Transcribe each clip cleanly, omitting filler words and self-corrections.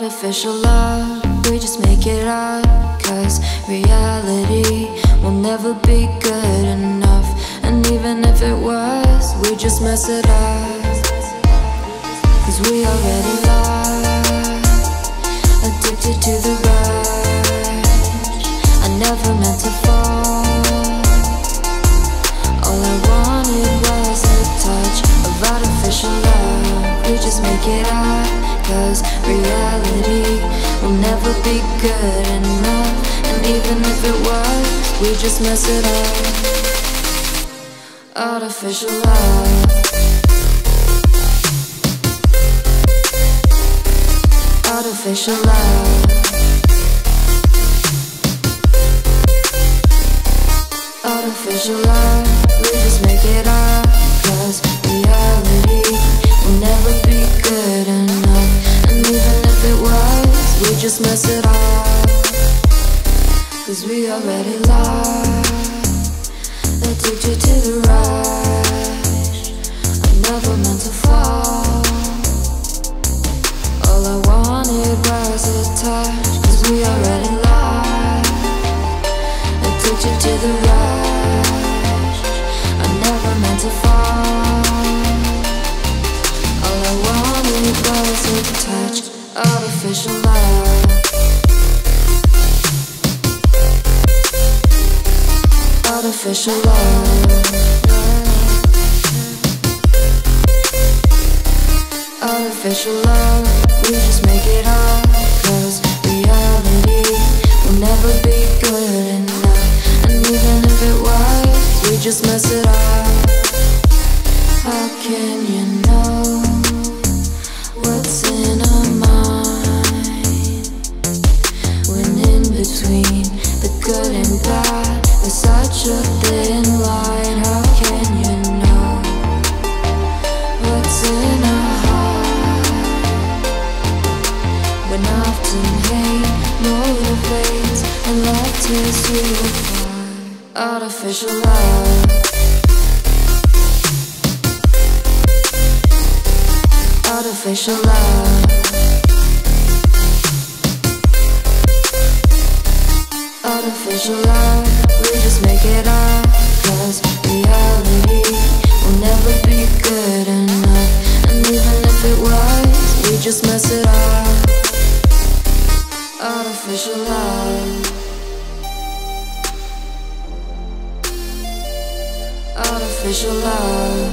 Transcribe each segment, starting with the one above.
Artificial love, we just make it up, 'cause reality will never be good enough. And even if it was, we just mess it up, 'cause we already lost, addicted to the rush. I never meant to fall. All I wanted was a touch of artificial love. We just make it up, 'cause reality will never be good enough. And even if it was, we just mess it up. Artificial love. Artificial love. Artificial love. We just make it up, 'cause reality will never be good enough. And even if it was, we just mess it up, 'cause we already lost, addicted to the rush. I never meant to fall. All I wanted was a touch, 'cause we already lost, addicted to the rush. I never meant to fall. All I wanted was a touch. Artificial love. Artificial love. Artificial love. We just make it up, 'cause reality will never be good enough. And even if it was, we just mess it up. How can you know what's in our mind, when in between the good and bad there's such a thin line? How can you know what's in our heart, when often hate motivates and love tears you apart? Artificial love. Artificial love. Artificial love. We just make it up, 'cause reality will never be good enough. And even if it was, we just mess it up. Artificial love. Artificial love.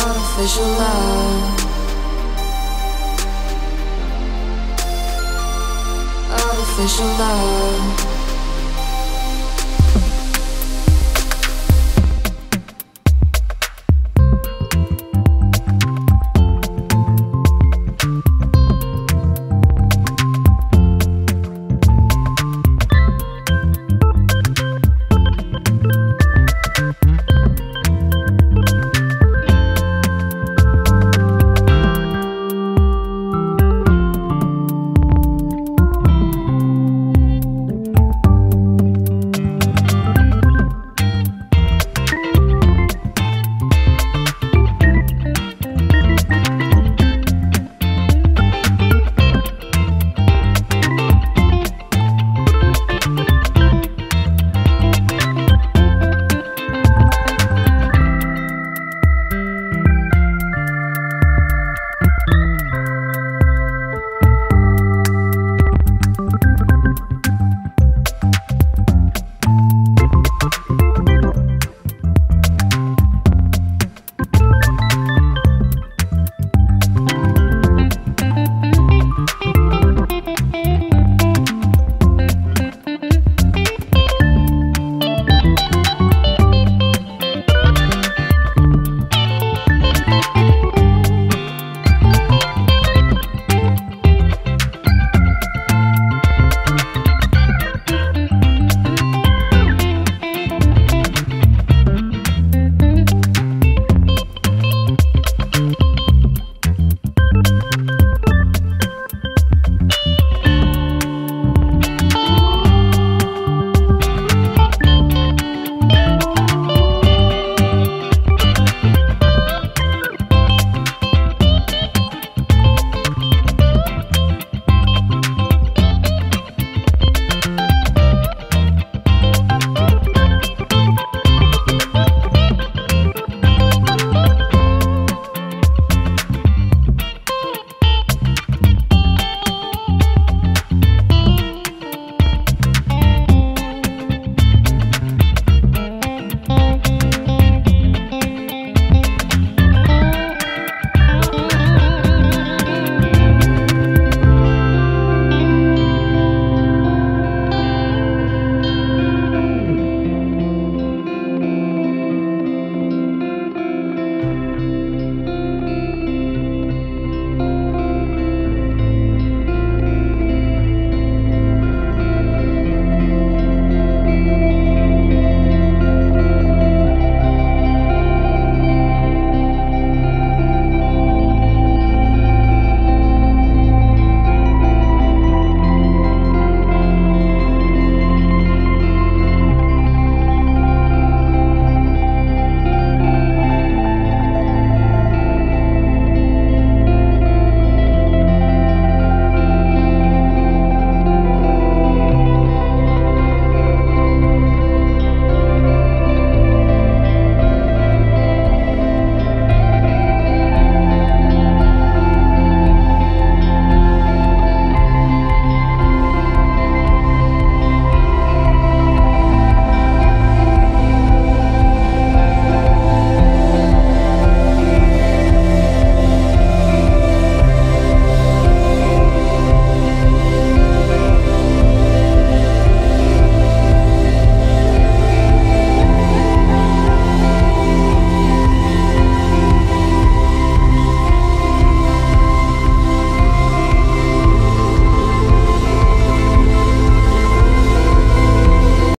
Artificial love. Artificial love.